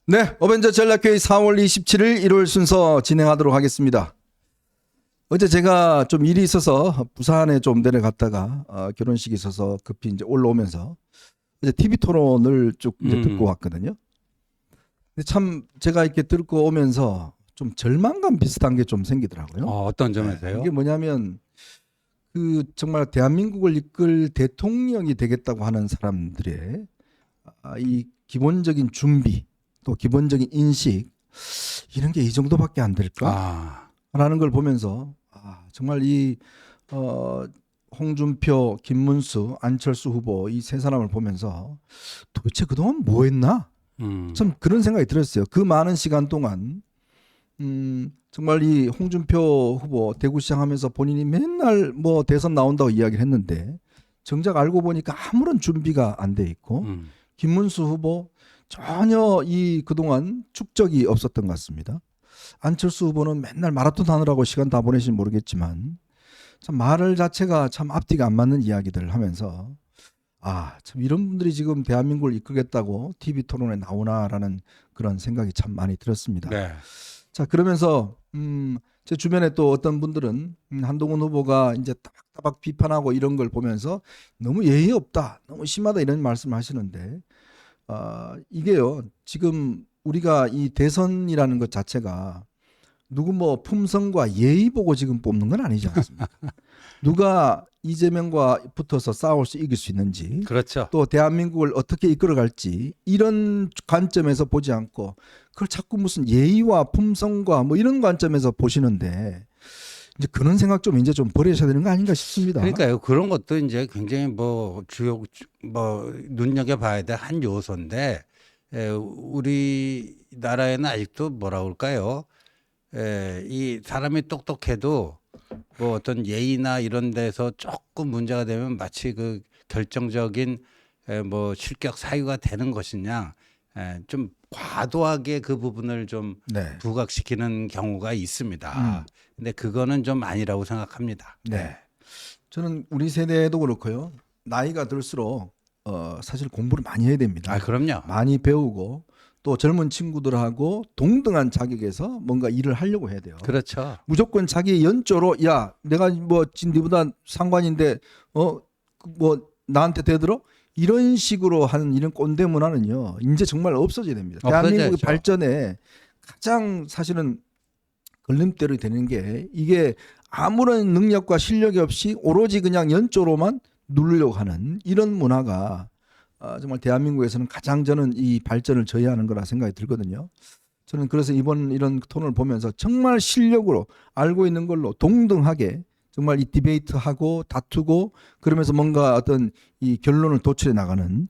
네, 어벤져 전략회의 4월 27일 일요일 순서 진행하도록 하겠습니다. 어제 제가 좀 일이 있어서 부산에 좀 내려갔다가 결혼식이 있어서 급히 이제 올라오면서 이제 TV 토론을 쭉 이제 듣고 왔거든요. 근데 참 제가 이렇게 듣고 오면서 좀 절망감 비슷한 게 좀 생기더라고요. 어떤 점에서요? 이게 뭐냐면 그 정말 대한민국을 이끌 대통령이 되겠다고 하는 사람들의 이 기본적인 준비 또 기본적인 인식 이런 게 이 정도밖에 안 될까라는 걸 보면서 정말 이 홍준표, 김문수, 안철수 후보 이 세 사람을 보면서 도대체 그동안 뭐 했나? 참 그런 생각이 들었어요. 그 많은 시간 동안 정말 이 홍준표 후보 대구시장 하면서 본인이 맨날 뭐 대선 나온다고 이야기를 했는데 정작 알고 보니까 아무런 준비가 안 돼 있고 김문수 후보 전혀 이 그동안 축적이 없었던 것 같습니다. 안철수 후보는 맨날 마라톤 하느라고 시간 다 보내신지 모르겠지만 참 말 자체가 참 앞뒤가 안 맞는 이야기들을 하면서 참 이런 분들이 지금 대한민국을 이끌겠다고 TV 토론에 나오나라는 그런 생각이 참 많이 들었습니다. 네. 자, 그러면서 제 주변에 또 어떤 분들은 한동훈 후보가 이제 따박따박 비판하고 이런 걸 보면서 너무 예의 없다, 너무 심하다 이런 말씀을 하시는데 이게요, 지금 우리가 이 대선이라는 것 자체가 누구 뭐 품성과 예의 보고 지금 뽑는 건 아니지 않습니까? 누가 이재명과 붙어서 싸울 수 이길 수 있는지, 그렇죠. 또 대한민국을 어떻게 이끌어갈지 이런 관점에서 보지 않고 그걸 자꾸 무슨 예의와 품성과 뭐 이런 관점에서 보시는데 이제 그런 생각 좀 이제 좀 버리셔야 되는 거 아닌가 싶습니다. 그러니까요. 그런 것도 이제 굉장히 눈여겨 봐야 될 한 요소인데 우리나라에는 아직도 뭐라 그럴까요? 이 사람이 똑똑해도 뭐 어떤 예의나 이런 데서 조금 문제가 되면 마치 그 결정적인 뭐 실격 사유가 되는 것이냐 좀 과도하게 그 부분을 좀 네. 부각시키는 경우가 있습니다. 근데 그거는 좀 아니라고 생각합니다. 네. 저는 우리 세대도 그렇고요. 나이가 들수록 사실 공부를 많이 해야 됩니다. 그럼요. 많이 배우고 또 젊은 친구들하고 동등한 자격에서 뭔가 일을 하려고 해야 돼요. 그렇죠. 무조건 자기 연조로 야 내가 뭐 니보다 상관인데 뭐 나한테 대들어 이런 식으로 하는 이런 꼰대 문화는요 이제 정말 없어져야 됩니다. 대한민국의 없어져야죠. 발전에 가장 사실은 걸림돌이 되는 게 이게 아무런 능력과 실력이 없이 오로지 그냥 연조로만 누르려고 하는 이런 문화가 정말 대한민국에서는 가장 저는 이 발전을 저해하는 거라 생각이 들거든요. 저는 그래서 이번 이런 톤을 보면서 정말 실력으로 알고 있는 걸로 동등하게 정말 이 디베이트하고 다투고 그러면서 뭔가 어떤 이 결론을 도출해 나가는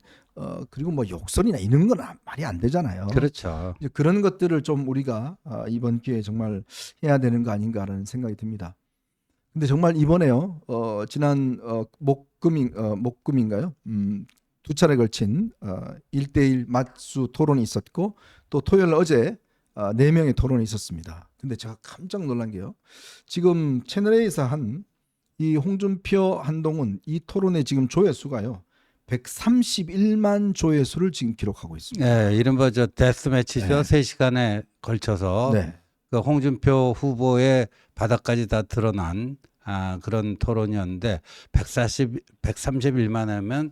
그리고 뭐 욕설이나 이런 건 말이 안 되잖아요. 그렇죠. 이제 그런 것들을 좀 우리가 이번 기회에 정말 해야 되는 거 아닌가라는 생각이 듭니다. 근데 정말 이번에요, 지난 목금인가요? 두 차례 걸친 1대1 맞수 토론이 있었고 또 토요일 어제 4명의 토론이 있었습니다. 근데 제가 깜짝 놀란 게요. 지금 채널A에서 한 이 홍준표, 한동훈 이 토론의 지금 조회수가요. 131만 조회수를 지금 기록하고 있습니다. 네, 이른바 저 데스매치죠. 네. 3시간에 걸쳐서 네. 그 홍준표 후보의 바닥까지 다 드러난 그런 토론이었는데 131만 하면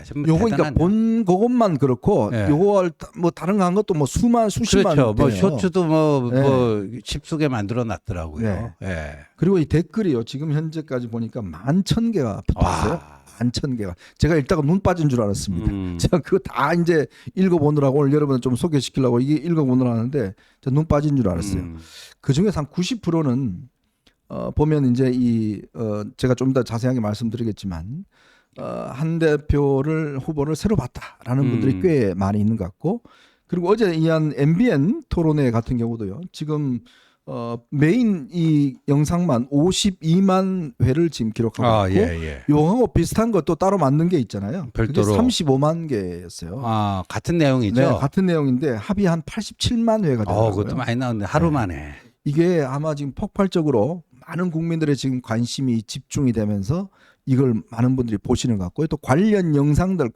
좀 요거 그러니까 대단하네요. 본 그것만 그렇고 네. 요거 뭐 다른 거 한 것도 뭐 수십만 그렇죠. 뭐 돼요. 쇼츠도 뭐 네. 십수개 만들어 놨더라고요. 네. 예. 그리고 이 댓글이요. 지금 현재까지 보니까 11,000개가 붙었어요. 11,000개가. 제가 읽다가 눈 빠진 줄 알았습니다. 제가 그거 다 이제 읽어보느라고 오늘 여러분 좀 소개시키려고 이게 읽어보느라 하는데 제가 눈 빠진 줄 알았어요. 그 중에서 한 90%는 보면 이제 제가 좀 더 자세하게 말씀드리겠지만 한 대표를 후보를 새로 봤다라는 분들이 꽤 많이 있는 것 같고 그리고 어제 이한 MBN 토론회 같은 경우도요. 지금 메인 이 영상만 52만 회를 지금 기록하고 있고 요거하고 비슷한 것도 따로 만든 게 있잖아요. 별도로. 그게 35만 개였어요. 같은 내용이죠. 네, 같은 내용인데 합이 한 87만 회가 되더라고요. 그것도 많이 나오는데 하루 만에. 이게 아마 지금 폭발적으로 많은 국민들의 지금 관심이 집중이 되면서 이걸 많은 분들이 보시는 것 같고요. 또 관련 영상들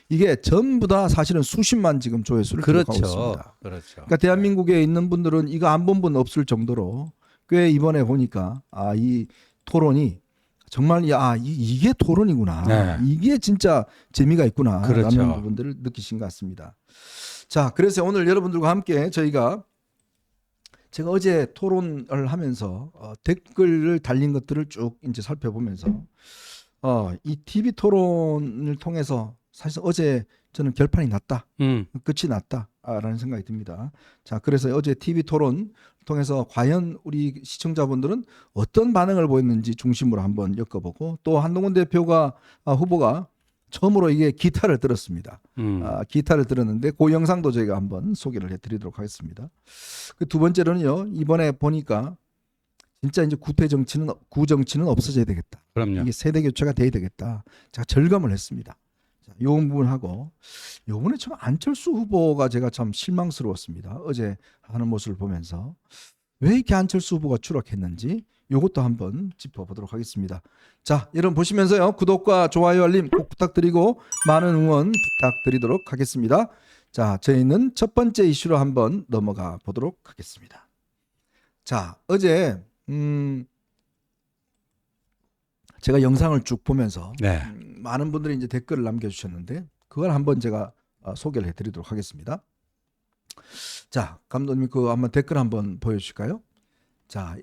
이게 전부 다 사실은 수십만 지금 조회수를 기록하고 있습니다. 그렇죠. 그러니까 대한민국에 있는 분들은 이거 안 본 분 없을 정도로 꽤 이번에 보니까 이 토론이 정말 이게 토론이구나. 네. 이게 진짜 재미가 있구나. 그렇죠. 라는 부분들을 느끼신 것 같습니다. 자, 그래서 오늘 여러분들과 함께 제가 어제 토론을 하면서 댓글을 달린 것들을 쭉 이제 살펴보면서 이 TV 토론을 통해서 사실 어제 저는 결판이 났다. 끝이 났다라는 생각이 듭니다. 자, 그래서 어제 TV 토론 통해서 과연 우리 시청자분들은 어떤 반응을 보였는지 중심으로 한번 엮어보고 또 한동훈 후보가 처음으로 이게 기타를 들었습니다. 기타를 들었는데 그 영상도 저희가 한번 소개를 해드리도록 하겠습니다. 그 두 번째로는요, 이번에 보니까 진짜 이제 구정치는 없어져야 되겠다. 그럼요. 이게 세대 교체가 돼야 되겠다. 제가 절감을 했습니다. 자, 요 부분하고 요번에 참 안철수 후보가 제가 참 실망스러웠습니다. 어제 하는 모습을 보면서 왜 이렇게 안철수 후보가 추락했는지 요것도 한번 짚어보도록 하겠습니다. 자, 여러분 보시면서요, 구독과 좋아요, 알림 꼭 부탁드리고 많은 응원 부탁드리도록 하겠습니다. 자, 저희는 첫 번째 이슈로 한번 넘어가 보도록 하겠습니다. 자, 어제 제가 영상을 쭉 보면서 네. 많은 분들이 이제 댓글을 남겨주셨는데 그걸 한번 제가 소개를 해드리도록 하겠습니다. 자, 감독님 한번 댓글 한번 보여주실까요? 자,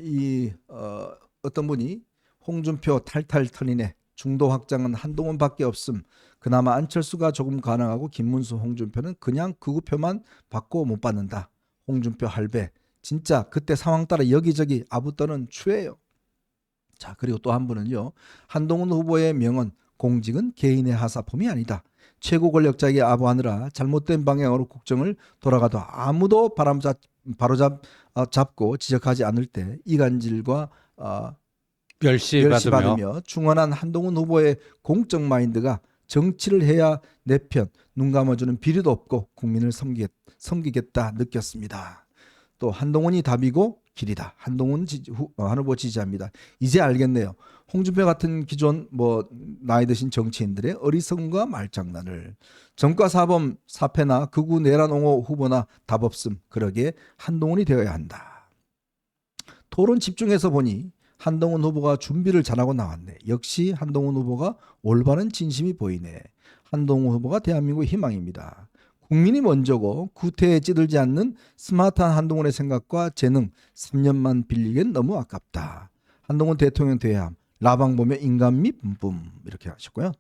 어떤 분이 홍준표 탈탈 털이네. 중도 확장은 한동훈밖에 없음. 그나마 안철수가 조금 가능하고 김문수, 홍준표는 그냥 극우표만 받고 못 받는다. 홍준표 할배. 진짜 그때 상황 따라 여기저기 아부떠는 추해요. 자, 그리고 또 한 분은요. 한동훈 후보의 명언, 공직은 개인의 하사품이 아니다. 최고 권력자에게 아부하느라 잘못된 방향으로 국정을 돌아가도 아무도 바로잡고 지적하지 않을 때 이간질과 멸시받으며 충원한 한동훈 후보의 공적 마인드가 정치를 해야 내 편, 눈 감아주는 비리도 없고 국민을 섬기겠다 느꼈습니다. 또 한동훈이 답이고 길이다. 한 후보 지지합니다. 이제 알겠네요. 홍준표 같은 기존 나이 드신 정치인들의 어리석음과 말장난을. 전과사범 사패나 극우 내란 옹호 후보나 답 없음. 그러게 한동훈이 되어야 한다. 토론 집중해서 보니 한동훈 후보가 준비를 잘하고 나왔네. 역시 한동훈 후보가 올바른 진심이 보이네. 한동훈 후보가 대한민국의 희망입니다. 국민이 먼저고 구태에 찌들지 않는 스마트한 한동훈의 생각과 재능 3년만 빌리기엔 너무 아깝다. 한동훈 대통령 돼야 라방 보며 인간미 뿜뿜 이렇게 하셨고요.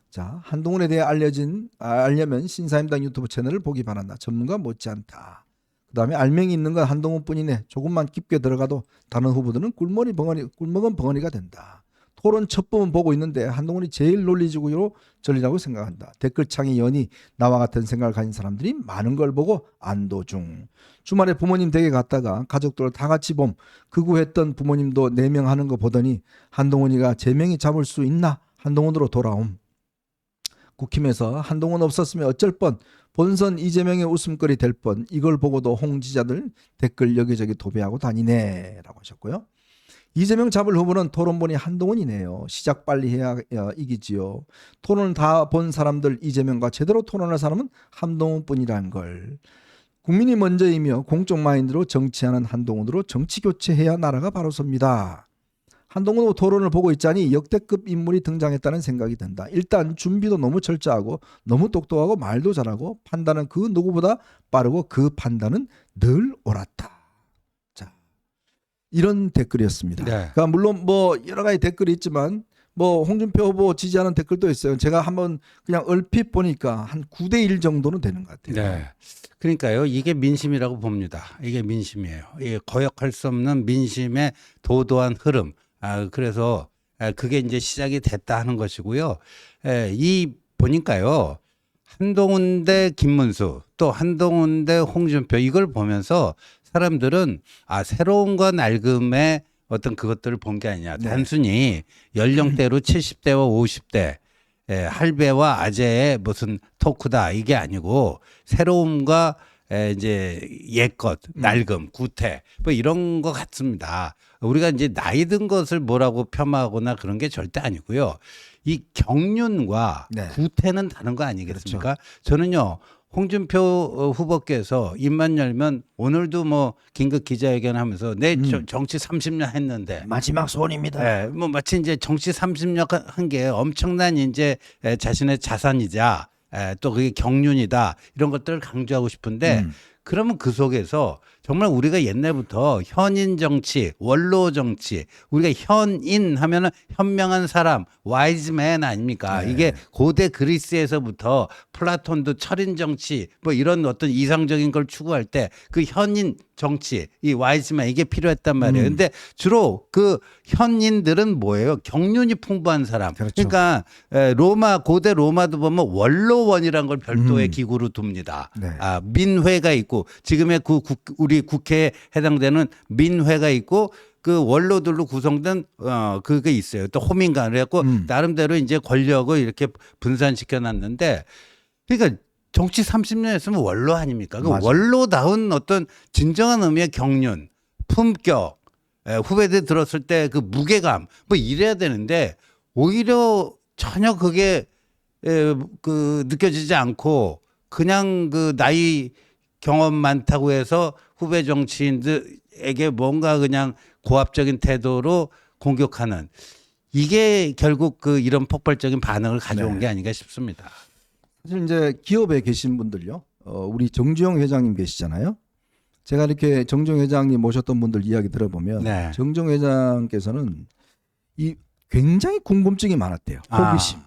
자, 한동훈에 대해 알려면 신사임당 유튜브 채널을 보기 바란다. 전문가 못지않다. 그 다음에 알맹이 있는 건 한동훈뿐이네. 조금만 깊게 들어가도 다른 후보들은 꿀먹은 벙어리가 된다. 토론 첫 부분 보고 있는데 한동훈이 제일 논리적으로 전리라고 생각한다. 댓글창에 연이 나와 같은 생각을 가진 사람들이 많은 걸 보고 안도 중. 주말에 부모님 댁에 갔다가 가족들 다 같이 극우했던 부모님도 4명 하는 거 보더니 한동훈이가 제명이 잡을 수 있나? 한동훈으로 돌아옴. 국힘에서 한동훈 없었으면 어쩔 뻔. 본선 이재명의 웃음거리 될 뻔. 이걸 보고도 홍지자들 댓글 여기저기 도배하고 다니네 라고 하셨고요. 이재명 잡을 후보는 토론본이 한동훈이네요. 시작 빨리 해야 이기지요. 토론을 다 본 사람들 이재명과 제대로 토론할 사람은 한동훈뿐이라는 걸. 국민이 먼저이며 공적 마인드로 정치하는 한동훈으로 정치 교체해야 나라가 바로 섭니다. 한동훈 토론을 보고 있자니 역대급 인물이 등장했다는 생각이 든다. 일단 준비도 너무 철저하고 너무 똑똑하고 말도 잘하고 판단은 그 누구보다 빠르고 그 판단은 늘 옳았다. 이런 댓글이었습니다. 네. 그러니까 물론 여러 가지 댓글이 있지만 홍준표 후보 지지하는 댓글도 있어요. 제가 한번 그냥 얼핏 보니까 한 9대1 정도는 되는 것 같아요. 네. 그러니까요. 이게 민심이라고 봅니다. 이게 민심이에요. 이게 거역할 수 없는 민심의 도도한 흐름. 그래서 그게 이제 시작이 됐다 하는 것이고요. 보니까요. 한동훈 대 김문수 또 한동훈 대 홍준표 이걸 보면서 사람들은 새로운 건 낡음의 어떤 그것들을 본 게 아니냐. 네. 단순히 연령대로 70대와 50대 할배와 아재의 무슨 토크다 이게 아니고 새로움과 이제 옛것, 낡음, 구태 뭐 이런 것 같습니다. 우리가 이제 나이 든 것을 뭐라고 폄하하거나 그런 게 절대 아니고요. 이 경륜과 네. 구태는 다른 거 아니겠습니까? 저는요. 홍준표 후보께서 입만 열면 오늘도 뭐 긴급 기자회견하면서 내 정치 30년 했는데 마지막 소원입니다. 예, 뭐 마치 이제 정치 30년 한 게 엄청난 이제 자신의 자산이자 또 그게 경륜이다 이런 것들을 강조하고 싶은데 그러면 그 속에서 정말 우리가 옛날부터 현인 정치, 원로 정치, 우리가 현인 하면은 현명한 사람, wise man 아닙니까? 네. 이게 고대 그리스에서부터 플라톤도 철인 정치 뭐 이런 어떤 이상적인 걸 추구할 때 그 현인 정치, 이 wise man 이게 필요했단 말이에요. 근데 주로 그 현인들은 뭐예요? 경륜이 풍부한 사람. 그렇죠. 그러니까 로마 고대 로마도 보면 원로원이라는 걸 별도의 기구로 둡니다. 네. 아, 민회가 있고 지금의 우리 국회에 해당되는 민회가 있고 그 원로들로 구성된 그게 있어요. 또 호민관 그래갖고 나름대로 이제 권력을 이렇게 분산시켜 놨는데 그러니까 정치 30년 했으면 원로 아닙니까? 그 원로다운 어떤 진정한 의미의 경륜, 품격, 후배들 들었을 때 그 무게감 뭐 이래야 되는데 오히려 전혀 그게 그 느껴지지 않고 그냥 그 나이 경험 많다고 해서 후배 정치인들에게 뭔가 그냥 고압적인 태도로 공격하는 이게 결국 그 이런 폭발적인 반응을 가져온 게 아닌가 싶습니다. 사실 이제 기업에 계신 분들요. 우리 정주영 회장님 계시잖아요. 제가 이렇게 정주영 회장님 모셨던 분들 이야기 들어보면 네. 정주영 회장께서는 이 굉장히 궁금증이 많았대요. 호기심.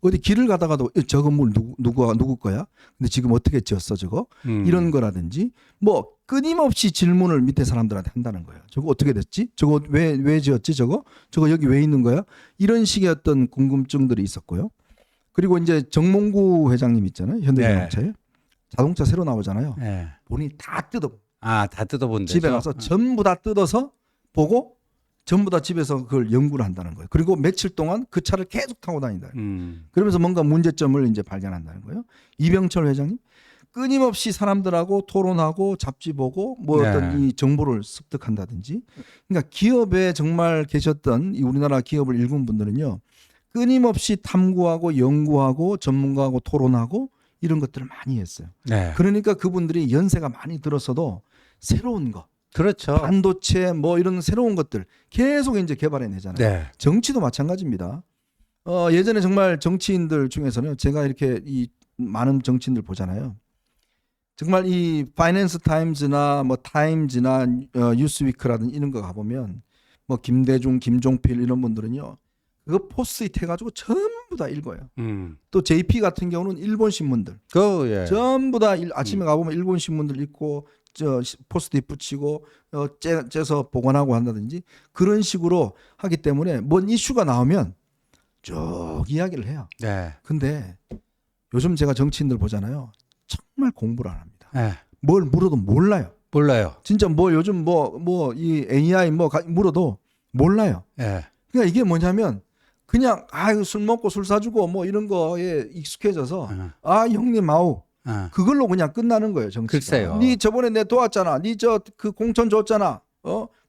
어디 길을 가다가도 저 건물 누구 거야? 근데 지금 어떻게 지었어 저거? 이런 거라든지 뭐 끊임없이 질문을 밑에 사람들한테 한다는 거예요. 저거 어떻게 됐지? 저거 왜 지었지 저거? 저거 여기 왜 있는 거야? 이런 식의 어떤 궁금증들이 있었고요. 그리고 이제 정몽구 회장님 있잖아요. 현대자동차에 네. 자동차 새로 나오잖아요. 네. 본인이 다 뜯어. 다 뜯어본 데죠. 집에 가서 전부 다 뜯어서 보고 전부 다 집에서 그걸 연구를 한다는 거예요. 그리고 며칠 동안 그 차를 계속 타고 다닌다. 그러면서 뭔가 문제점을 이제 발견한다는 거예요. 이병철 회장님 끊임없이 사람들하고 토론하고 잡지 보고 뭐 어떤 이 정보를 습득한다든지. 그러니까 기업에 정말 계셨던 이 우리나라 기업을 일군 분들은요. 끊임없이 탐구하고 연구하고 전문가하고 토론하고 이런 것들을 많이 했어요. 네. 그러니까 그분들이 연세가 많이 들었어도 새로운 거 그렇죠. 반도체 뭐 이런 새로운 것들 계속 이제 개발해내잖아요. 네. 정치도 마찬가지입니다. 예전에 정말 정치인들 중에서는 제가 이렇게 이 많은 정치인들 보잖아요. 정말 이 파이낸스 타임즈나 뭐 타임즈나 뉴스위크라든지 이런 거 가보면 뭐 김대중, 김종필 이런 분들은요. 그거 포스트잇 해가지고 전부 다 읽어요. 또 JP 같은 경우는 일본 신문들 예. 전부 다 아침에 가보면 일본 신문들 읽고 저 포스트잇 붙이고 째서 보관하고 한다든지 그런 식으로 하기 때문에 뭔 이슈가 나오면 쭉 이야기를 해요. 네. 근데 요즘 제가 정치인들 보잖아요. 정말 공부를 안 합니다. 네. 뭘 물어도 몰라요. 몰라요. 진짜 뭐 요즘 뭐 이 AI 물어도 몰라요. 네. 그러니까 이게 뭐냐면 그냥 술 먹고 술 사주고 뭐 이런 거에 익숙해져서 형님 아우 그걸로 그냥 끝나는 거예요, 정치가. 글쎄요. 네 저번에 내 도왔잖아. 네 저 그 공천 줬잖아.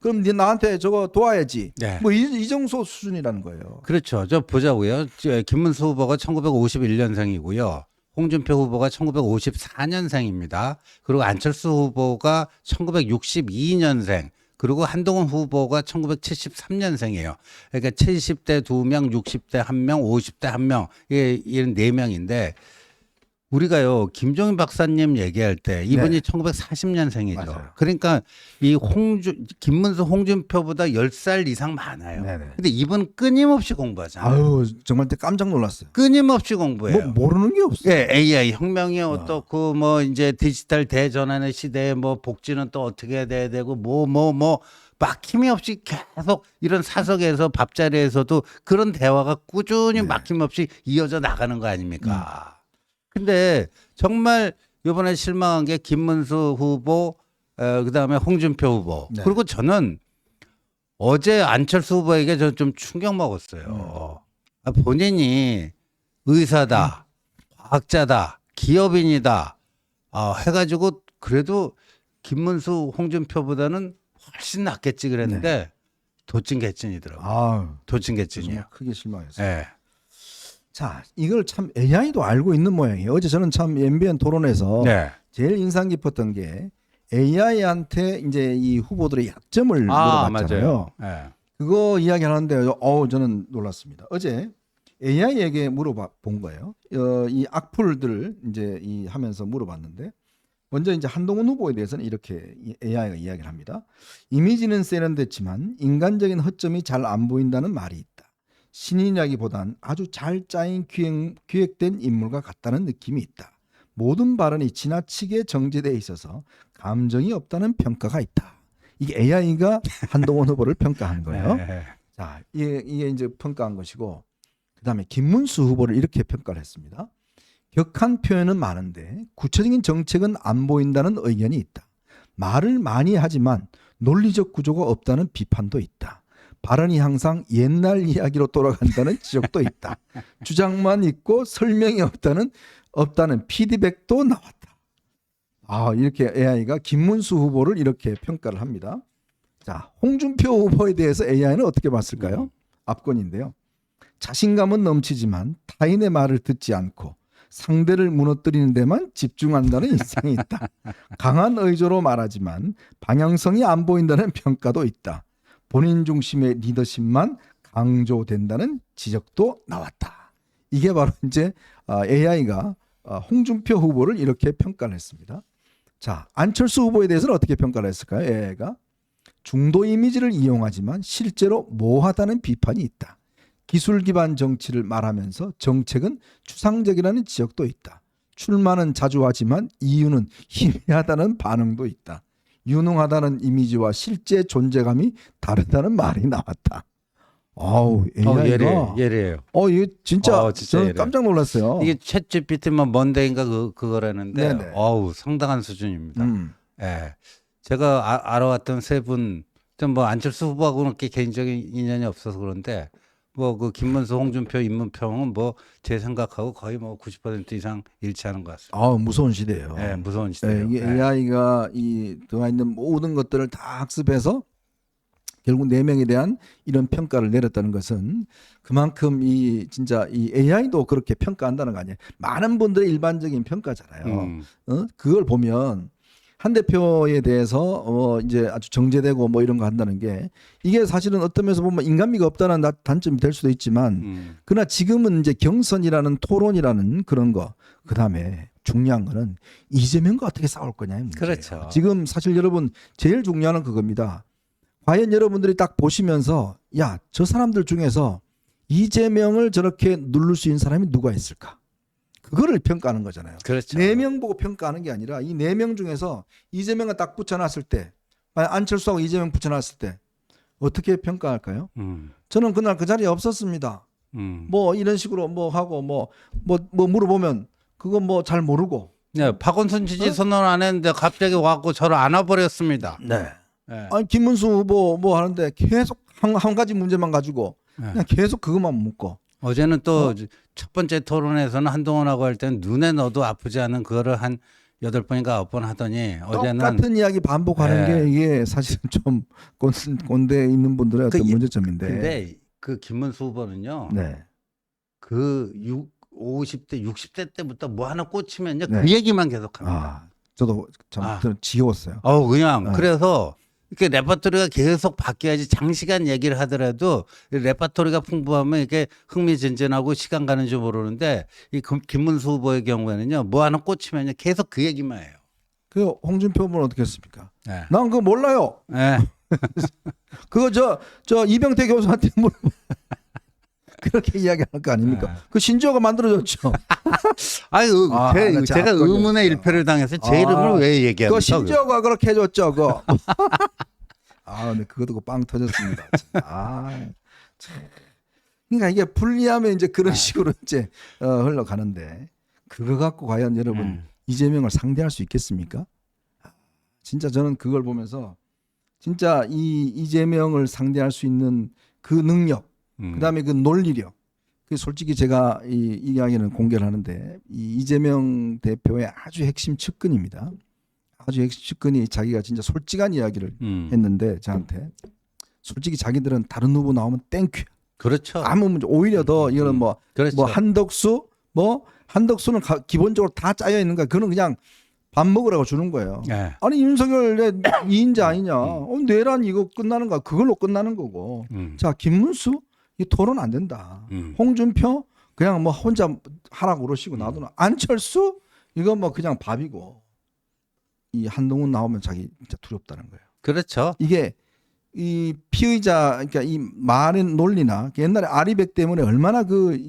그럼 네 나한테 저거 도와야지. 네. 뭐 이 정도 수준이라는 거예요. 그렇죠. 저 보자고요. 김문수 후보가 1951년생이고요. 홍준표 후보가 1954년생입니다. 그리고 안철수 후보가 1962년생. 그리고 한동훈 후보가 1973년생이에요. 그러니까 70대 2명, 60대 1명, 50대 1명, 이런 4명인데 우리가요, 김종인 박사님 얘기할 때 이분이 1940년생이죠. 맞아요. 그러니까 이 김문수 홍준표보다 10살 이상 많아요. 네네. 근데 이분 끊임없이 공부하잖아요. 아유 정말 깜짝 놀랐어요. 끊임없이 공부해요. 뭐 모르는 게 없어요. 예, AI 혁명이 어떻고 뭐 이제 디지털 대전환의 시대에 뭐 복지는 또 어떻게 돼야 되고 뭐 막힘이 없이 계속 이런 사석에서 밥자리에서도 그런 대화가 꾸준히 막힘없이 이어져 나가는 거 아닙니까? 근데 정말 이번에 실망한 게 김문수 후보, 그다음에 홍준표 후보. 네. 그리고 저는 어제 안철수 후보에게 저 좀 충격 먹었어요. 본인이 의사다, 과학자다, 기업인이다 해가지고 그래도 김문수, 홍준표보다는 훨씬 낫겠지 그랬는데 도찐개찐이더라고요. 아, 도찐개찐이에요. 정말 크게 실망했어요. 예. 자, 이걸 참 AI도 알고 있는 모양이에요. 어제 저는 참 MBN 토론에서 네. 제일 인상 깊었던 게 AI한테 이제 이 후보들의 약점을 물어봤잖아요. 맞아요. 예. 그거 이야기하는데 저는 놀랐습니다. 어제 AI에게 물어본 거예요. 이 악플들을 이제 이 하면서 물어봤는데 먼저 이제 한동훈 후보에 대해서는 이렇게 AI가 이야기를 합니다. 이미지는 세련됐지만 인간적인 허점이 잘 안 보인다는 말이 있다. 신인이라기보단 아주 잘 짜인 기획된 인물과 같다는 느낌이 있다. 모든 발언이 지나치게 정제되어 있어서 감정이 없다는 평가가 있다. 이게 AI가 한동훈 후보를 평가한 거예요. 네. 자, 이게 이제 평가한 것이고, 그다음에 김문수 후보를 이렇게 평가를 했습니다. 격한 표현은 많은데 구체적인 정책은 안 보인다는 의견이 있다. 말을 많이 하지만 논리적 구조가 없다는 비판도 있다. 발언이 항상 옛날 이야기로 돌아간다는 지적도 있다. 주장만 있고 설명이 없다는 피드백도 나왔다. 이렇게 AI가 김문수 후보를 이렇게 평가를 합니다. 자, 홍준표 후보에 대해서 AI는 어떻게 봤을까요? 압권인데요. 자신감은 넘치지만 타인의 말을 듣지 않고 상대를 무너뜨리는 데만 집중한다는 인상이 있다. 강한 의조로 말하지만 방향성이 안 보인다는 평가도 있다. 본인 중심의 리더십만 강조된다는 지적도 나왔다. 이게 바로 이제 AI가 홍준표 후보를 이렇게 평가를 했습니다. 자, 안철수 후보에 대해서는 어떻게 평가를 했을까요? AI가 중도 이미지를 이용하지만 실제로 모호하다는 비판이 있다. 기술 기반 정치를 말하면서 정책은 추상적이라는 지적도 있다. 출마는 자주 하지만 이유는 희미하다는 반응도 있다. 유능하다는 이미지와 실제 존재감이 다르다는 말이 나왔다. AI가 예래요. 이게 진짜 진짜 저는 예래. 깜짝 놀랐어요. 이게 챗 GPT만 먼데인가 그거라는데 네네. 상당한 수준입니다. 음. 예. 제가 알아왔던 세 분, 좀 뭐 안철수 후보하고는 그렇게 개인적인 인연이 없어서 그런데 뭐 그 김문수, 홍준표, 인문평은 뭐 제 생각하고 거의 뭐 90% 이상 일치하는 것 같습니다. 무서운 시대예요. 예, 무서운 시대예요. 이게 예. AI가 들어가 있는 모든 것들을 다 학습해서 결국 4명에 대한 이런 평가를 내렸다는 것은 그만큼 진짜 이 AI도 그렇게 평가한다는 거 아니에요. 많은 분들의 일반적인 평가잖아요. 그걸 보면 한 대표에 대해서 이제 아주 정제되고 뭐 이런 거 한다는 게 이게 사실은 어떤 면에서 보면 인간미가 없다는 단점이 될 수도 있지만 그러나 지금은 이제 경선이라는 토론이라는 그런 거 그다음에 중요한 거는 이재명과 어떻게 싸울 거냐의 문제예요. 그렇죠. 지금 사실 여러분 제일 중요한 건 그겁니다. 과연 여러분들이 딱 보시면서 저 사람들 중에서 이재명을 저렇게 누를 수 있는 사람이 누가 있을까? 그거를 평가하는 거잖아요. 그렇죠. 4명 보고 평가하는 게 아니라 이 4명 중에서 이재명을 딱 붙여놨을 때 안철수하고 이재명 붙여놨을 때 어떻게 평가할까요? 저는 그날 그 자리에 없었습니다. 뭐 이런 식으로 뭐 하고 뭐 물어보면 그거 뭐 잘 모르고. 네, 박원순 지지 선언 안 했는데 갑자기 와갖고 저를 안아버렸습니다. 네. 네. 아니 김문수 후보 뭐 하는데 계속 한 가지 문제만 가지고 그냥 계속 그것만 묻고. 어제는 또 첫 번째 토론에서는 한동훈하고 할 때는 눈에 넣어도 아프지 않은 그거를 한 8번인가 9번 하더니 어제는 똑같은 이야기 반복하는 네. 게 이게 사실은 좀 꼰대에 있는 분들의 어떤 문제점인데. 근데 그 김문수 후보는요. 네. 그 50대, 60대 때부터 뭐 하나 꽂히면요. 네. 그 얘기만 계속합니다. 저도 참 지겨웠어요. 그냥 네. 그래서 이렇게 레퍼토리가 계속 바뀌어야지 장시간 얘기를 하더라도 레퍼토리가 풍부하면 이렇게 흥미진진하고 시간 가는 줄 모르는데 이 김문수 후보의 경우에는요. 뭐 하나 꽂히면요. 계속 그 얘기만 해요. 그 홍준표 후보는 어떻게 했습니까? 네. 난 그거 몰라요. 네. 그거 저 이병태 교수한테 물어봐. 그렇게 이야기하는 거 아닙니까? 네. 그 신조어가 만들어졌죠. 제가 의문의 일패를 당해서 제 이름을 왜 얘기합니까? 그 신조어가 그렇게 해줬죠. 그거. 근데 그거 듣고 빵 터졌습니다. 참. 그러니까 이게 불리하면 이제 그런 식으로 이제 흘러가는데 그거 갖고 과연 여러분 이재명을 상대할 수 있겠습니까? 진짜 저는 그걸 보면서 진짜 이재명을 상대할 수 있는 그 능력, 그다음에 그 논리력. 그 솔직히 제가 이 이야기는 공개를 하는데 이 이재명 대표의 아주 핵심 측근입니다. 아주 측근이 자기가 진짜 솔직한 이야기를 했는데 저한테 솔직히 자기들은 다른 후보 나오면 땡큐. 그렇죠. 아무 문제. 오히려 더 이거는 뭐 그렇죠. 한덕수는 기본적으로 다 짜여 있는 거야. 그는 그냥 밥 먹으라고 주는 거예요. 네. 아니 윤석열 이인자 아니냐? 내란 이거 끝나는 거야. 그걸로 끝나는 거고. 자 김문수 이 토론 안 된다. 홍준표 그냥 뭐 혼자 하라고 그러시고 놔두나. 안철수 이거 뭐 그냥 밥이고. 이 한동훈 나오면 자기 진짜 두렵다는 거예요. 그렇죠. 이게 이 피의자 그러니까 이 말의 논리나 옛날에 아리백 때문에 얼마나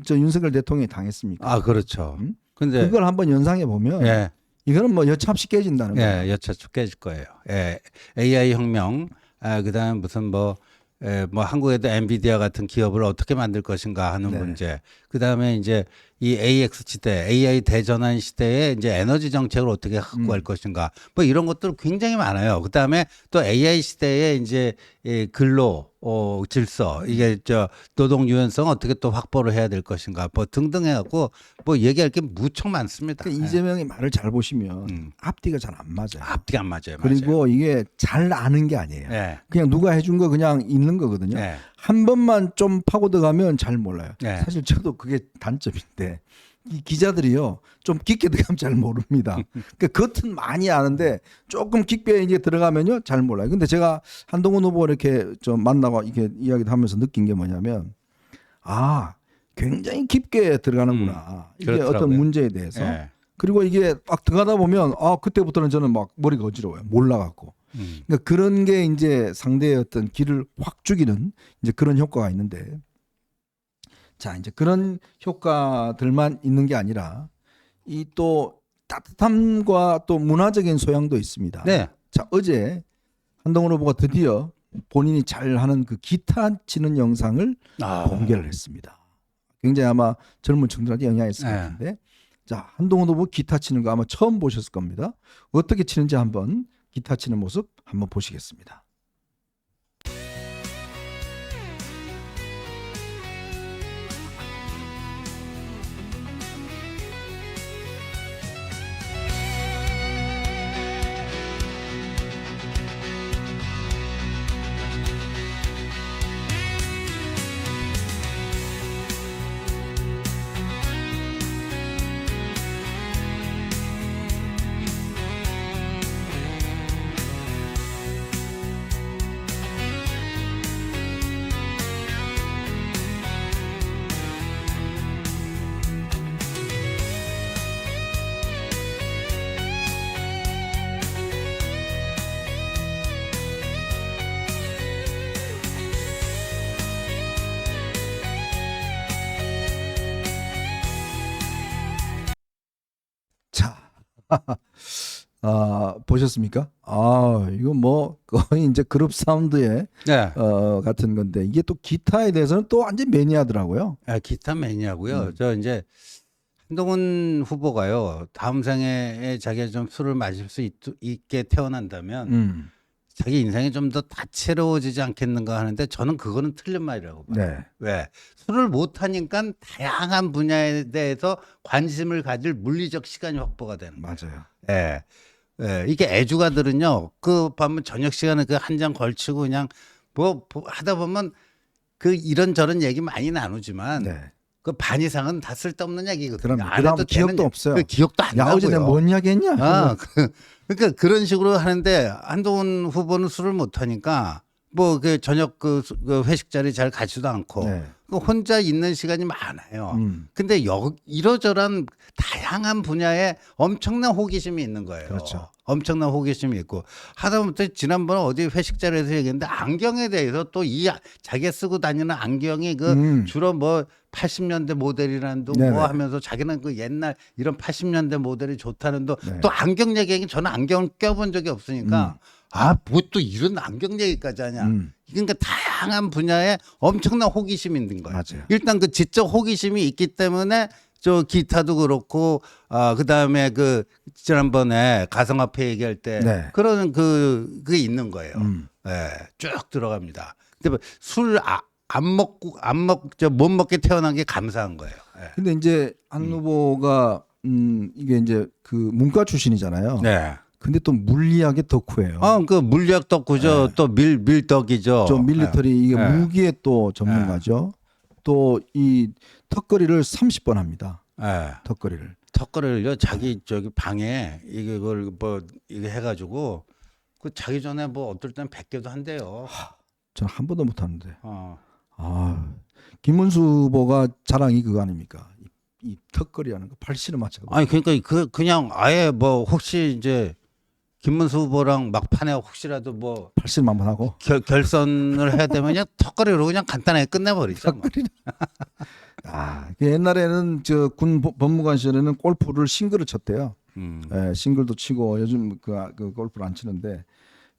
저 윤석열 대통령이 당했습니까? 아 그렇죠. 근데 그걸 한번 연상해 보면 예. 이거는 뭐 여차없이 깨진다는 거예요. 예, 여차축 깨질 거예요. 예, AI 혁명, 그다음 무슨 뭐 한국에도 엔비디아 같은 기업을 어떻게 만들 것인가 하는 네. 문제. 그다음에 이제 이 AX 시대, AI 대전환 시대에 이제 에너지 정책을 어떻게 확보할 것인가. 뭐 이런 것들 굉장히 많아요. 그다음에 또 AI 시대에 이제 이 근로 질서 이게 저 노동 유연성 어떻게 또 확보를 해야 될 것인가. 뭐 등등 해갖고 뭐 얘기할 게 무척 많습니다. 그러니까 이재명이 말을 잘 보시면 앞뒤가 잘 안 맞아요. 앞뒤가 안 맞아요. 그리고 이게 잘 아는 게 아니에요. 예. 그냥 누가 해준 거 그냥 있는 거거든요. 예. 한 번만 좀 파고 들어가면 잘 몰라요. 네. 사실 저도 그게 단점인데 이 기자들이요 좀 깊게 들어가면 잘 모릅니다. 그러니까 겉은 많이 아는데 조금 깊게 이제 들어가면요 잘 몰라요. 근데 제가 한동훈 후보 이렇게 좀 만나고 이렇게 이야기를 하면서 느낀 게 뭐냐면 굉장히 깊게 들어가는구나. 이게 그렇더라고요. 어떤 문제에 대해서. 예. 그리고 이게 막 들어가다 보면 그때부터는 저는 막 머리가 어지러워요. 몰라갖고. 그러니까 그런 게 이제 상대의 어떤 길을 확 죽이는 이제 그런 효과가 있는데, 자 이제 그런 효과들만 있는 게 아니라 이 또 따뜻함과 또 문화적인 소양도 있습니다. 네. 자 어제 한동훈 후보가 드디어 본인이 잘 하는 그 기타 치는 영상을 공개를 했습니다. 굉장히 아마 젊은 층들한테 영향이 있을 것 네. 같은데, 자 한동훈 후보 기타 치는 거 아마 처음 보셨을 겁니다. 어떻게 치는지 한번 기타 치는 모습 한번 보시겠습니다. 자, 보셨습니까? 이거 뭐 거의 이제 그룹 사운드의 네. 같은 건데 이게 또 기타에 대해서는 또 완전 매니아더라고요. 기타 매니아고요. 저 이제 한동훈 후보가요. 다음 생에 자기가 좀 술을 마실 수 있게 태어난다면 자기 인생이 좀 더 다채로워지지 않겠는가 하는데 저는 그거는 틀린 말이라고 봐요. 네. 왜? 술을 못하니까 다양한 분야에 대해서 관심을 가질 물리적 시간이 확보가 되는 거예요. 맞아요. 예. 예. 이게 애주가들은요, 그 밤은 저녁 시간에 그 한 잔 걸치고 그냥 뭐 하다 보면 그 이런저런 얘기 많이 나누지만 네. 그 반 이상은 다 쓸데없는 얘기거든요. 그럼 안 그다음 해도 기억도 되는 없어요. 그 기억도 안 야 나고요. 어제 내가 뭔 이야기 했냐? 그러니까 그런 식으로 하는데 한동훈 후보는 술을 못 하니까 뭐 그 저녁 그 회식 자리 잘 가지도 않고 네. 그 혼자 있는 시간이 많아요. 음. 근데 이러저런 다양한 분야에 엄청난 호기심이 있는 거예요. 그렇죠. 엄청난 호기심이 있고 하다못해 지난번에 어디 회식 자리에서 얘기했는데 안경에 대해서 또 자기가 쓰고 다니는 안경이 그 주로 뭐 80년대 모델이라는 둥 네네. 뭐 하면서 자기는 그 옛날 이런 80년대 모델이 좋다는 또 네. 안경 얘기하기 저는 안경을 껴본 적이 없으니까 뭐 또 이런 안경 얘기까지 하냐. 그러니까 다양한 분야에 엄청난 호기심이 있는 거예요. 맞아요. 일단 그 지적 호기심이 있기 때문에 저 기타도 그렇고 그다음에 그 지난번에 가상화폐 얘기할 때 네. 그런 그게 있는 거예요. 예, 쭉 들어갑니다. 근데 뭐 술 못 먹게 태어난 게 감사한 거예요. 예. 근데 이제 한 후보가 이게 이제 그 문과 출신이잖아요. 네. 근데 또 물리학의 덕후예요. 그 물리학 덕후죠. 또 밀덕이죠. 저 밀리터리 이게 예. 무기의 또 전문가죠. 또 이 턱걸이를 30번 합니다. 예. 턱걸이를. 턱걸이를요 자기 저기 방에 이걸 뭐 이거 해가지고 그 자기 전에 뭐 어떨 땐 100개도 한대요. 저는 한 번도 못 하는데. 어. 김문수 후보가 자랑이 그거 아닙니까? 이 턱걸이라는 거 팔씨름 하자고. 아니 그러니까 그냥 아예 뭐 혹시 이제 김문수 후보랑 막판에 혹시라도 뭐 팔씨름 한번 하고. 결선을 해야 되면 그냥 턱걸이로 그냥 간단하게 끝내버리죠. 뭐. 그 옛날에는 저 군 법무관 시절에는 골프를 싱글을 쳤대요. 예, 싱글도 치고 요즘 그 골프를 안 치는데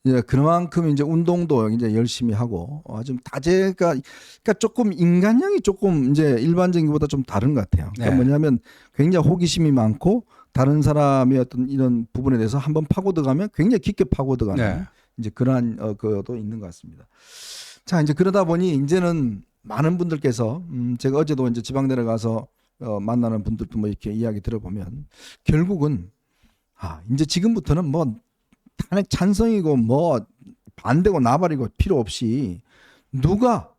이제 그만큼 이제 운동도 이제 열심히 하고 좀 다재가 그러니까 조금 인간형이 조금 이제 일반적인 것보다 좀 다른 것 같아요. 그러니까 네. 뭐냐면 굉장히 호기심이 많고 다른 사람의 어떤 이런 부분에 대해서 한번 파고 들어가면 굉장히 깊게 파고 들어가는 네. 이제 그러한 것도 있는 것 같습니다. 자, 이제 그러다 보니 이제는 많은 분들께서 제가 어제도 이제 지방 내려가서 만나는 분들도 뭐 이렇게 이야기 들어보면 결국은 이제 지금부터는 뭐 탄핵 찬성이고 뭐 반대고 나발이고 필요 없이 누가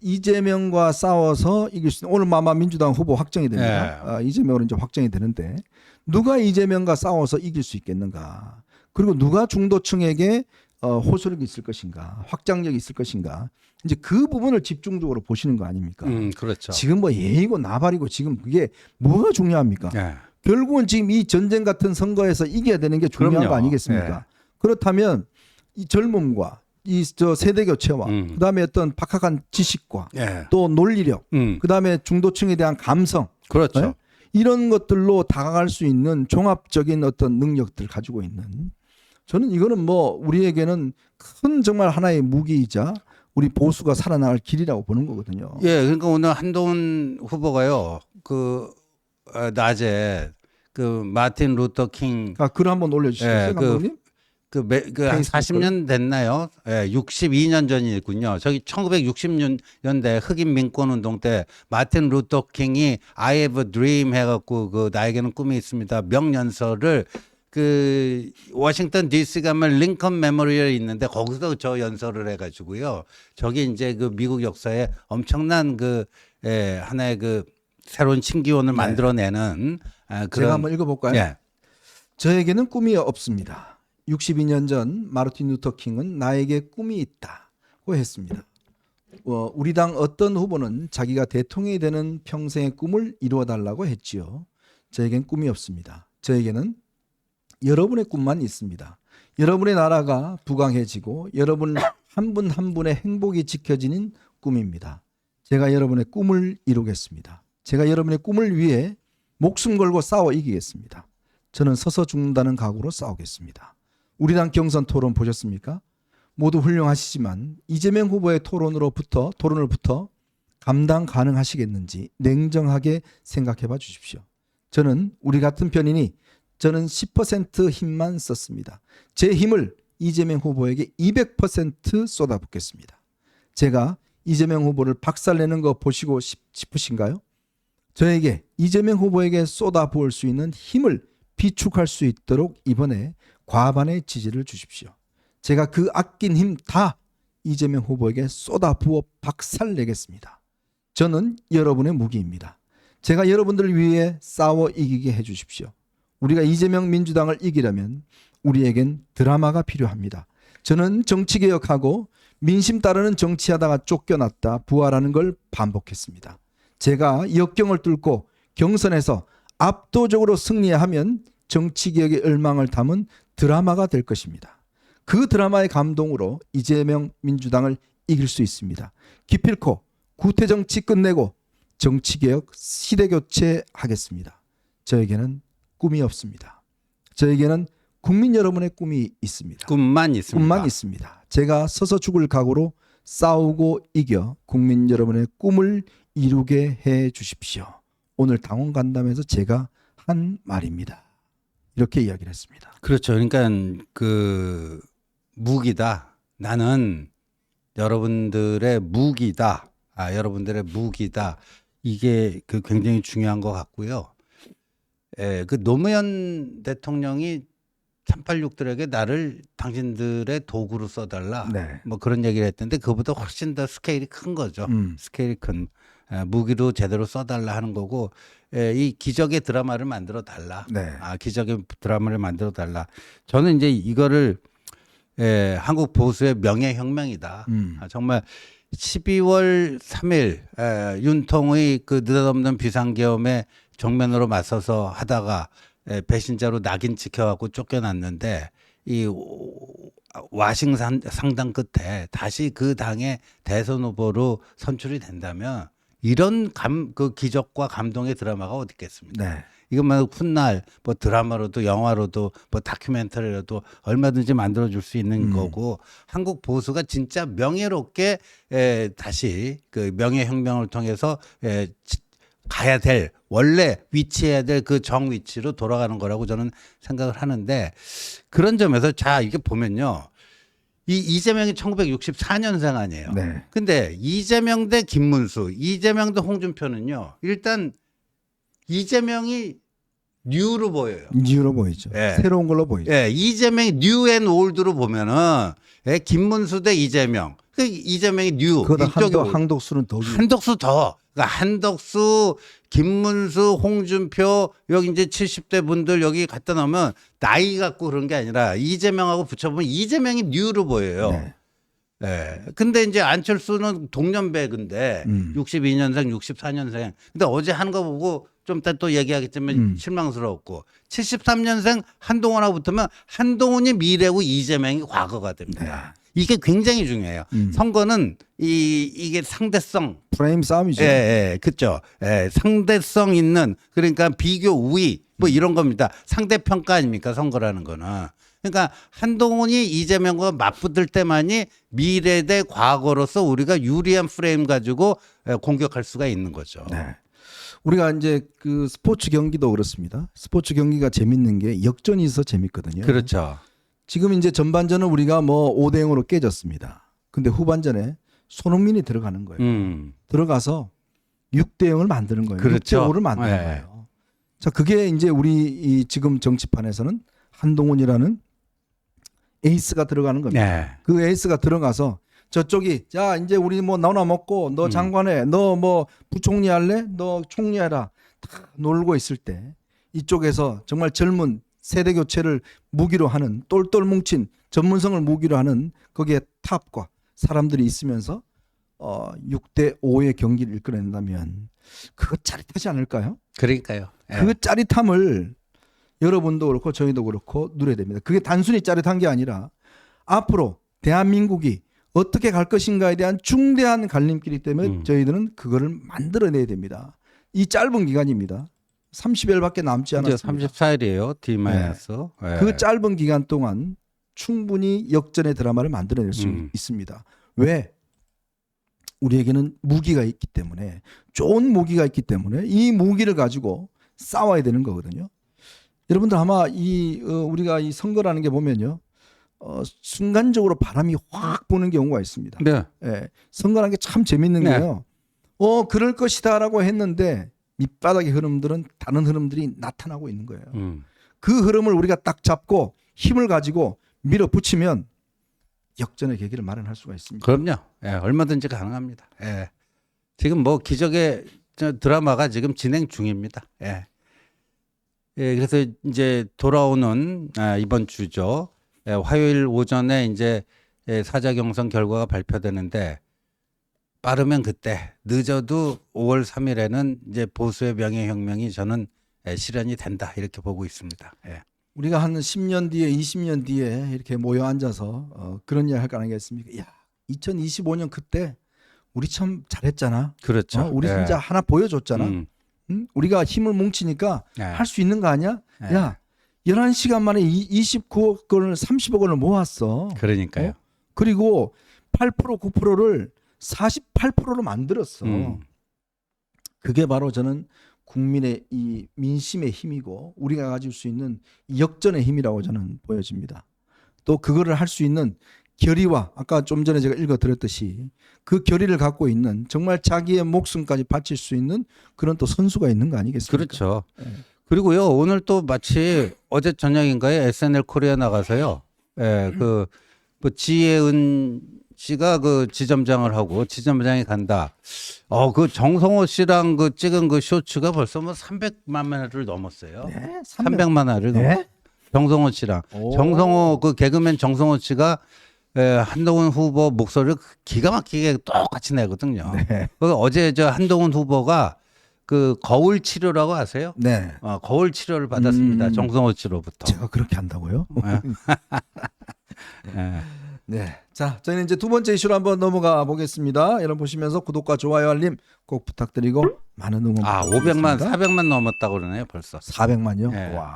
이재명과 싸워서 이길 수 있는 오늘 아마 민주당 후보 확정이 됩니다. 이재명으로 이제 확정이 되는데 누가 이재명과 싸워서 이길 수 있겠는가? 그리고 누가 중도층에게 호소력이 있을 것인가? 확장력이 있을 것인가? 이제 그 부분을 집중적으로 보시는 거 아닙니까? 그렇죠. 지금 뭐 예의고 나발이고 지금 그게 뭐가 중요합니까? 네. 결국은 지금 이 전쟁 같은 선거에서 이겨야 되는 게 중요한 그럼요. 거 아니겠습니까? 그렇다면 이 젊음과 이 저 세대 교체와 그다음에 어떤 박학한 지식과 또 논리력, 그다음에 중도층에 대한 감성, 그렇죠. 네? 이런 것들로 다가갈 수 있는 종합적인 어떤 능력들 가지고 있는 저는 이거는 뭐 우리에게는 큰 정말 하나의 무기이자 우리 보수가 살아나갈 길이라고 보는 거거든요. 예, 그러니까 오늘 한동훈 후보가요, 낮에 마틴 루터 킹, 글 한번 올려주시겠어요, 감독님? 한 40년 됐나요? 예, 62년 전이군요. 저기 1960년대 흑인 민권 운동 때 마틴 루터 킹이 I have a dream 해갖고 나에게는 꿈이 있습니다. 명연설을 워싱턴 DC 가면 링컨 메모리얼 있는데 거기서 저 연설을 해가지고요. 저기 이제 미국 역사에 엄청난 하나의 새로운 신기원을 만들어내는 그런. 제가 한번 읽어볼까요? 예. 저에게는 꿈이 없습니다. 62년 전 마르틴 루터 킹은 나에게 꿈이 있다고 했습니다. 우리 당 어떤 후보는 자기가 대통령이 되는 평생의 꿈을 이루어달라고 했지요. 저에겐 꿈이 없습니다. 저에게는 여러분의 꿈만 있습니다. 여러분의 나라가 부강해지고 여러분 한 분 한 분의 행복이 지켜지는 꿈입니다. 제가 여러분의 꿈을 이루겠습니다. 제가 여러분의 꿈을 위해 목숨 걸고 싸워 이기겠습니다. 저는 서서 죽는다는 각오로 싸우겠습니다. 우리 당 경선 토론 보셨습니까? 모두 훌륭하시지만 이재명 후보의 토론으로부터 감당 가능하시겠는지 냉정하게 생각해 봐 주십시오. 저는 우리 같은 편이니 저는 10% 힘만 썼습니다. 제 힘을 이재명 후보에게 200% 쏟아붓겠습니다. 제가 이재명 후보를 박살내는 거 보시고 싶으신가요? 저에게 이재명 후보에게 쏟아부을 수 있는 힘을 비축할 수 있도록 이번에 과반의 지지를 주십시오. 제가 그 아낀 힘 다 이재명 후보에게 쏟아부어 박살내겠습니다. 저는 여러분의 무기입니다. 제가 여러분들을 위해 싸워 이기게 해주십시오. 우리가 이재명 민주당을 이기려면 우리에겐 드라마가 필요합니다. 저는 정치개혁하고 민심 따르는 정치하다가 쫓겨났다 부활하는 걸 반복했습니다. 제가 역경을 뚫고 경선에서 압도적으로 승리하면 정치개혁의 열망을 담은 드라마가 될 것입니다. 그 드라마의 감동으로 이재명 민주당을 이길 수 있습니다. 기필코 구태정치 끝내고 정치개혁 시대교체하겠습니다. 저에게는 꿈이 없습니다. 저에게는 국민 여러분의 꿈이 있습니다. 꿈만 있습니다. 제가 서서 죽을 각오로 싸우고 이겨 국민 여러분의 꿈을 이루게 해 주십시오. 오늘 당원 간담회에서 제가 한 말입니다. 이렇게 이야기를 했습니다. 그렇죠. 그러니까 무기다. 나는 여러분들의 무기다. 여러분들의 무기다. 이게 굉장히 중요한 것 같고요. 노무현 대통령이 386들에게 나를 당신들의 도구로 써달라. 네. 뭐 그런 얘기를 했던데 그보다 훨씬 더 스케일이 큰 거죠. 스케일이 큰 무기로 제대로 써달라 하는 거고 이 기적의 드라마를 만들어 달라. 네. 기적의 드라마를 만들어 달라. 저는 이제 이거를 한국 보수의 명예혁명이다. 정말 12월 3일 윤통의 그 느닷없는 비상계엄에 정면으로 맞서서 하다가 배신자로 낙인 찍혀갖고 쫓겨났는데 이 와싱 상당 끝에 다시 그 당의 대선 후보로 선출이 된다면 이런 그 기적과 감동의 드라마가 어디 있겠습니까? 네. 이것만 훗날 뭐 드라마로도 영화로도 뭐 다큐멘터리로도 얼마든지 만들어줄 수 있는 거고 한국 보수가 진짜 명예롭게 다시 그 명예혁명을 통해서 가야 될 원래 위치해야 될 그 정 위치로 돌아가는 거라고 저는 생각을 하는데 그런 점에서 자 이게 보면요. 이 이재명이 1964년생 아니에요. 네. 근데 이재명 대 김문수, 이재명 대 홍준표는요. 일단 이재명이 뉴로 보여요. 뉴로 보이죠. 예. 새로운 걸로 보이죠. 예, 이재명이 뉴 앤 올드로 보면은 김문수 대 이재명. 그 이재명이 뉴. 그거다 이쪽이 한독수는 더. 한덕수 더. 그러니까 한덕수, 김문수, 홍준표 여기 이제 70대 분들 여기 갖다 놓으면 나이 갖고 그런 게 아니라 이재명하고 붙여보면 이재명이 뉴로 보여요. 네. 예. 근데 이제 안철수는 동년배인데 62년생, 64년생. 근데 어제 한 거 보고 좀 이따 또 얘기하겠지만 실망스러웠고 73년생 한동훈하고 붙으면 한동훈이 미래고 이재명이 과거가 됩니다. 네. 이게 굉장히 중요해요. 선거는 이게 상대성 프레임 싸움이죠. 그렇죠. 상대성 있는 그러니까 비교 우위 뭐 이런 겁니다. 상대 평가 아닙니까 선거라는 거는. 그러니까 한동훈이 이재명과 맞붙을 때만이 미래 대 과거로서 우리가 유리한 프레임 가지고 공격할 수가 있는 거죠. 네. 우리가 이제 그 스포츠 경기도 그렇습니다. 스포츠 경기가 재밌는 게 역전이 있어 재밌거든요. 그렇죠. 지금 이제 전반전은 우리가 뭐 5대 0으로 깨졌습니다. 근데 후반전에 손흥민이 들어가는 거예요. 들어가서 6대 0을 만드는 거예요. 그렇죠. 6대 5를 만드는 거예요. 자, 그게 이제 우리 이 지금 정치판에서는 한동훈이라는 에이스가 들어가는 겁니다. 네. 그 에이스가 들어가서 저쪽이 자 이제 우리 뭐 나눠 먹고 너 장관해 너 뭐 부총리 할래 너 총리 해라 다 놀고 있을 때 이쪽에서 정말 젊은 세대 교체를 무기로 하는 똘똘 뭉친 전문성을 무기로 하는 거기에 탑과 사람들이 있으면서 6대 5의 경기를 이끌어낸다면 그거 짜릿하지 않을까요? 그러니까요. 그 짜릿함을 여러분도 그렇고 저희도 그렇고 누려야 됩니다. 그게 단순히 짜릿한 게 아니라 앞으로 대한민국이 어떻게 갈 것인가에 대한 중대한 갈림길이기 때문에 저희들은 그거를 만들어내야 됩니다. 이 짧은 기간입니다. 30일밖에 남지 않았습니다. 34일이에요. D-. 네. 그 짧은 기간 동안 충분히 역전의 드라마를 만들어낼 수 있습니다. 왜? 우리에게는 무기가 있기 때문에 좋은 무기가 있기 때문에 이 무기를 가지고 싸워야 되는 거거든요. 여러분들 아마 우리가 이 선거라는 게 보면요. 순간적으로 바람이 확 부는 경우가 있습니다. 네. 예, 선거라는 게 참 재밌는 게요. 그럴 것이다라고 했는데 밑바닥의 흐름들은 다른 흐름들이 나타나고 있는 거예요. 그 흐름을 우리가 딱 잡고 힘을 가지고 밀어붙이면 역전의 계기를 마련할 수가 있습니다. 그럼요. 얼마든지 가능합니다. 지금 뭐 기적의 드라마가 지금 진행 중입니다. 그래서 이제 돌아오는 이번 주죠. 화요일 오전에 이제 사자 경선 결과가 발표되는데 빠르면 그때 늦어도 5월 3일에는 이제 보수의 명예혁명이 저는 실현이 된다 이렇게 보고 있습니다. 우리가 한 10년 뒤에 20년 뒤에 이렇게 모여 앉아서 그런 이야기 할 가능성이 있습니까? 야, 2025년 그때 우리 참 잘했잖아. 그렇죠. 우리 진짜 하나 보여줬잖아. 응? 우리가 힘을 뭉치니까 할 수 있는 거 아니야? 야, 11시간 만에 29억 원을 30억 원을 모았어. 그러니까요. 그리고 8% 9%를 48%로 만들었어. 그게 바로 저는 국민의 이 민심의 힘이고 우리가 가질 수 있는 역전의 힘이라고 저는 보여집니다. 또 그거를 할 수 있는 결의와 아까 좀 전에 제가 읽어드렸듯이 그 결의를 갖고 있는 정말 자기의 목숨까지 바칠 수 있는 그런 또 선수가 있는 거 아니겠습니까? 그렇죠. 그리고요 오늘 또 마치 어제 저녁인가에 SNL 코리아 나가서요. 예, 그 지혜은 씨가 그 지점장을 하고 지점장이 간다. 그 정성호 씨랑 그 찍은 그 쇼츠가 벌써 뭐 300만 회를 넘었어요. 네? 300만 회를 네? 넘었어요. 정성호 씨랑 오. 정성호 그 개그맨 정성호 씨가 한동훈 후보 목소리를 기가 막히게 똑같이 내거든요. 네. 그 어제 저 한동훈 후보가 그 거울 치료라고 아세요? 네. 거울 치료를 받았습니다. 음. 정성호 씨로부터. 제가 그렇게 한다고요? 예. 네. 자, 저희는 이제 두 번째 이슈로 한번 넘어가 보겠습니다. 여러분 보시면서 구독과 좋아요, 알림 꼭 부탁드리고 많은 응원 500만, 부탁드리겠습니다. 400만 넘었다고 그러네요, 벌써. 400만요? 예. 와.